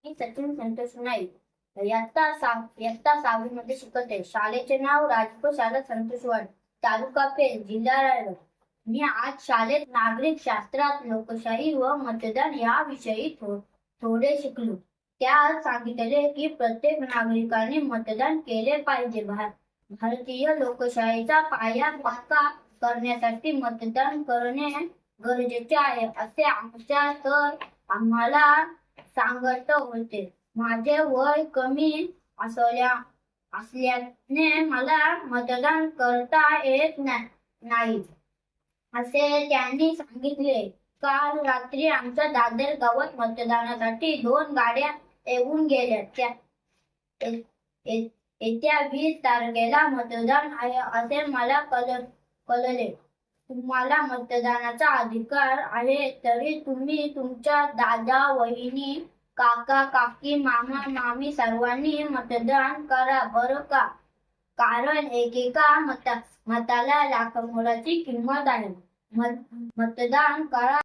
मी सचिन संतोष नाईक इयत्ता 6वी मध्ये शिकते. शाळेचे नाव राजकीय शाळा संतोषवाडी, तालुका पेठ, जिल्हा रायगड. मी आज शाळेत नागरिक शास्त्रात लोकशाही व मतदान याविषयी थोडे शिकलो. त्यात सांगितले की प्रत्येक नागरिकाने मतदान केले पाहिजे. भारतीय लोकशाहीचा पाया पक्का करण्यासाठी मतदान करणे गरजेचे आहे असे आमच्या तर आम्हाला सांगत होते. माझे वय कमी असल्याने मला मतदान करता येत नाही असे त्यांनी सांगितले. काल रात्री आमच्या दादर गावात मतदानासाठी 2 गाड्या येऊन गेल्या. येत्या 20 तारखेला मतदान आहे असे मला कळले. तुम्हाला मतदानाचा अधिकार आहे, तरी तुम्ही तुमच्या दादा, वहिनी, काका, काकी, मामा, मामी सर्वांनी मतदान करा बरं का. कारण एकेका मताला लाख मोलाची किंमत आहे. मतदान करा.